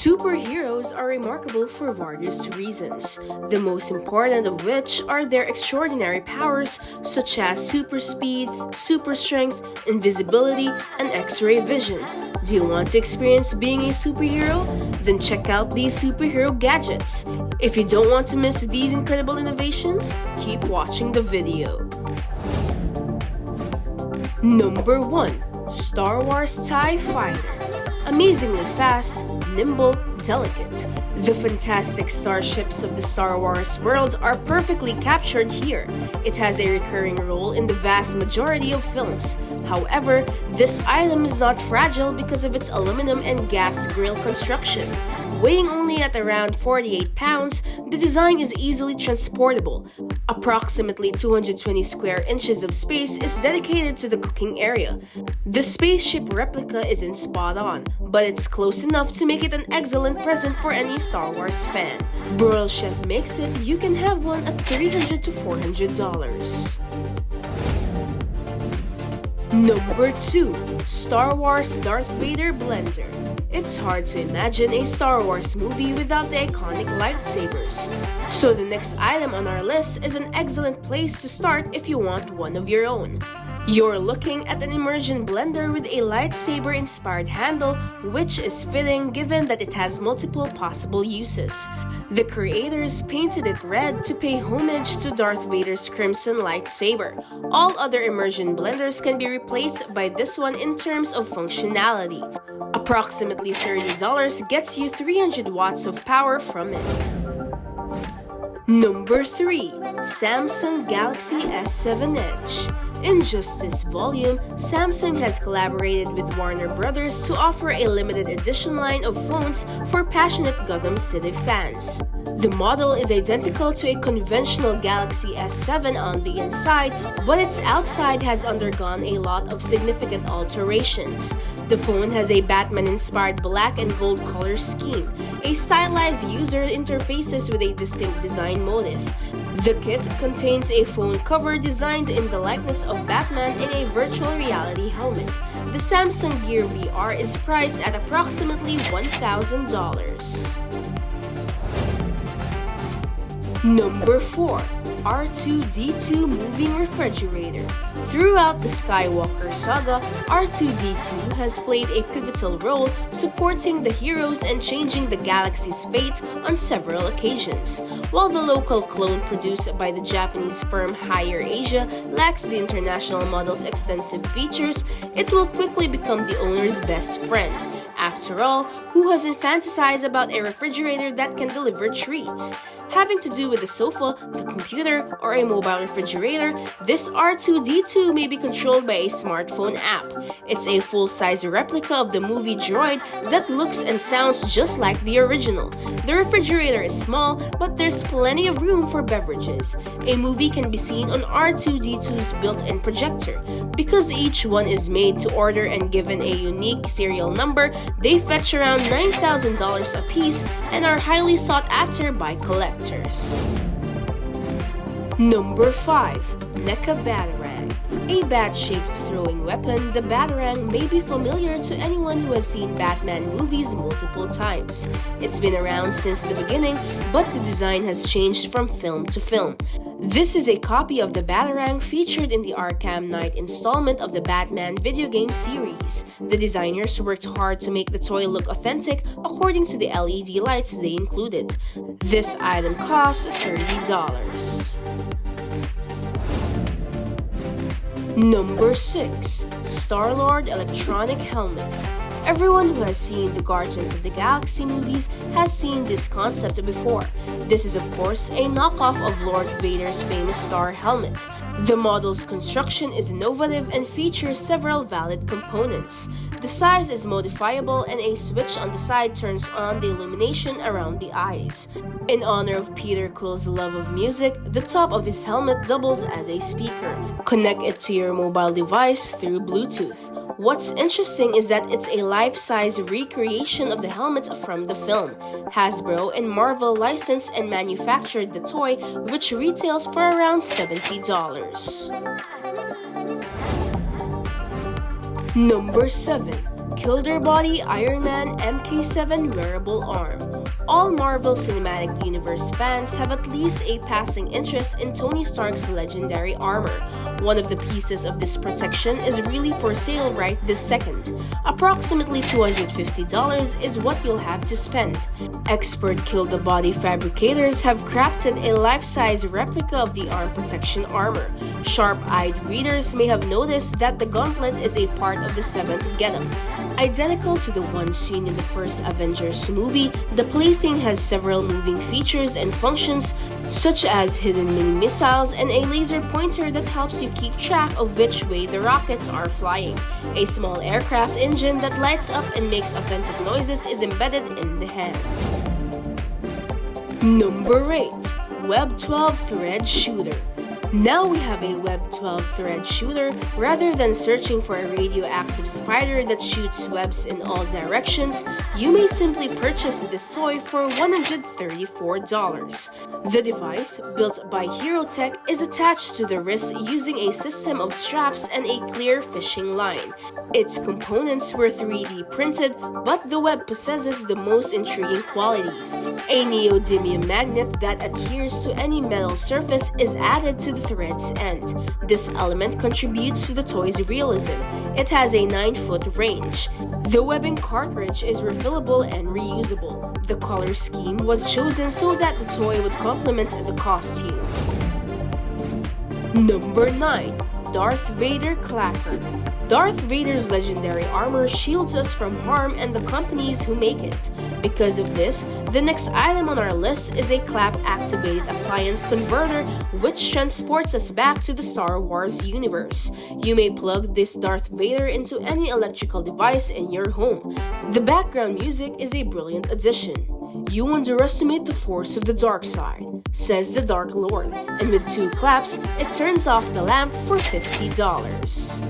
Superheroes are remarkable for various reasons, the most important of which are their extraordinary powers such as super speed, super strength, invisibility, and X-ray vision. Do you want to experience being a superhero? Then check out these superhero gadgets. If you don't want to miss these incredible innovations, keep watching the video. Number 1. Star Wars TIE Fighter. Amazingly fast, nimble, delicate. The fantastic starships of the Star Wars world are perfectly captured here. It has a recurring role in the vast majority of films. However, this item is not fragile because of its aluminum and gas grill construction. Weighing only at around 48 pounds, the design is easily transportable. Approximately 220 square inches of space is dedicated to the cooking area. The spaceship replica isn't spot on, but it's close enough to make it an excellent present for any Star Wars fan. Broil Chef makes it, you can have one at $300 to $400. Number 2. Star Wars Darth Vader Blender. It's hard to imagine a Star Wars movie without the iconic lightsabers. So the next item on our list is an excellent place to start if you want one of your own. You're looking at an immersion blender with a lightsaber-inspired handle, which is fitting given that it has multiple possible uses. The creators painted it red to pay homage to Darth Vader's crimson lightsaber. All other immersion blenders can be replaced by this one in terms of functionality. Approximately $30 gets you 300 watts of power from it. Number 3. Samsung Galaxy S7 Edge. In just this volume, Samsung has collaborated with Warner Brothers to offer a limited edition line of phones for passionate Gotham City fans. The model is identical to a conventional Galaxy S7 on the inside, but its outside has undergone a lot of significant alterations. The phone has a Batman-inspired black and gold color scheme, a stylized user interfaces with a distinct design motif. The kit contains a phone cover designed in the likeness of Batman in a virtual reality helmet. The Samsung Gear VR is priced at approximately $1,000. Number 4. R2-D2 Moving Refrigerator. Throughout the Skywalker saga, R2-D2 has played a pivotal role supporting the heroes and changing the galaxy's fate on several occasions. While the local clone produced by the Japanese firm Higher Asia lacks the international model's extensive features, it will quickly become the owner's best friend. After all, who hasn't fantasized about a refrigerator that can deliver treats? Having to do with the sofa, the computer, or a mobile refrigerator, this R2-D2 may be controlled by a smartphone app. It's a full-size replica of the movie droid that looks and sounds just like the original. The refrigerator is small, but there's plenty of room for beverages. A movie can be seen on R2-D2's built-in projector. Because each one is made to order and given a unique serial number, they fetch around $9,000 a piece and are highly sought after by collectors. Number 5. NECA BATARANG. A bat-shaped throwing weapon, the BATARANG may be familiar to anyone who has seen Batman movies multiple times. It's been around since the beginning, but the design has changed from film to film. This is a copy of the BATARANG featured in the ARKHAM Knight installment of the Batman video game series. The designers worked hard to make the toy look authentic according to the LED lights they included. This item costs $30. Number 6. Star-Lord Electronic Helmet. Everyone who has seen the Guardians of the Galaxy movies has seen this concept before. This is of course a knockoff of Lord Vader's famous star helmet. The model's construction is innovative and features several valid components. The size is modifiable and a switch on the side turns on the illumination around the eyes. In honor of Peter Quill's love of music, the top of his helmet doubles as a speaker. Connect it to your mobile device through Bluetooth. What's interesting is that it's a life-size recreation of the helmet from the film. Hasbro and Marvel licensed and manufactured the toy, which retails for around $70. Number 7. KILLDERBODY Iron Man MK7 Wearable Arm. All Marvel Cinematic Universe fans have at least a passing interest in Tony Stark's legendary armor. One of the pieces of this protection is really for sale right this second. Approximately $250 is what you'll have to spend. Expert KILLDERBODY fabricators have crafted a life-size replica of the arm protection armor. Sharp-eyed readers may have noticed that the gauntlet is a part of the 7th getup. Identical to the one seen in the first Avengers movie, the plaything has several moving features and functions, such as hidden mini-missiles and a laser pointer that helps you keep track of which way the rockets are flying. A small aircraft engine that lights up and makes authentic noises is embedded in the hand. Number 8. Web 12 Thread Shooter. Now we have a Web 12 thread shooter. Rather than searching for a radioactive spider that shoots webs in all directions, you may simply purchase this toy for $134. The device, built by HeroTech, is attached to the wrist using a system of straps and a clear fishing line. Its components were 3D printed, but the web possesses the most intriguing qualities. A neodymium magnet that adheres to any metal surface is added to the thread's end. This element contributes to the toy's realism. It has a 9-foot range. The webbing cartridge is refillable and reusable. The color scheme was chosen so that the toy would complement the costume. Number 9. Darth Vader Clapper. Darth Vader's legendary armor shields us from harm and the companies who make it. Because of this, the next item on our list is a clap-activated appliance converter which transports us back to the Star Wars universe. You may plug this Darth Vader into any electrical device in your home. The background music is a brilliant addition. You underestimate the force of the dark side, says the Dark Lord, and with 2 claps, it turns off the lamp for $50.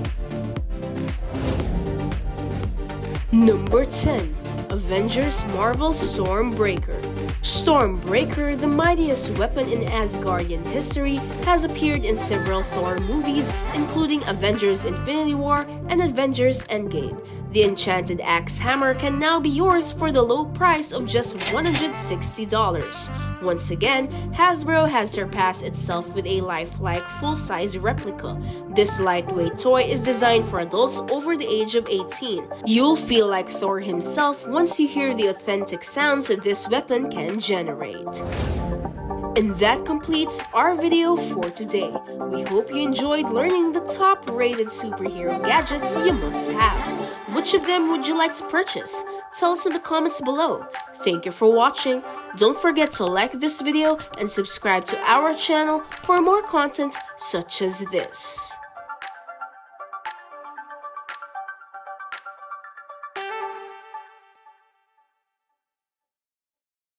Number 10. Avengers Marvel Stormbreaker. Stormbreaker, the mightiest weapon in Asgardian history, has appeared in several Thor movies, including Avengers Infinity War and Avengers Endgame. The enchanted axe hammer can now be yours for the low price of just $160. Once again, Hasbro has surpassed itself with a lifelike full-size replica. This lightweight toy is designed for adults over the age of 18. You'll feel like Thor himself once you hear the authentic sounds this weapon can generate. And that completes our video for today. We hope you enjoyed learning the top-rated superhero gadgets you must have. Which of them would you like to purchase? Tell us in the comments below. Thank you for watching. Don't forget to like this video and subscribe to our channel for more content such as this.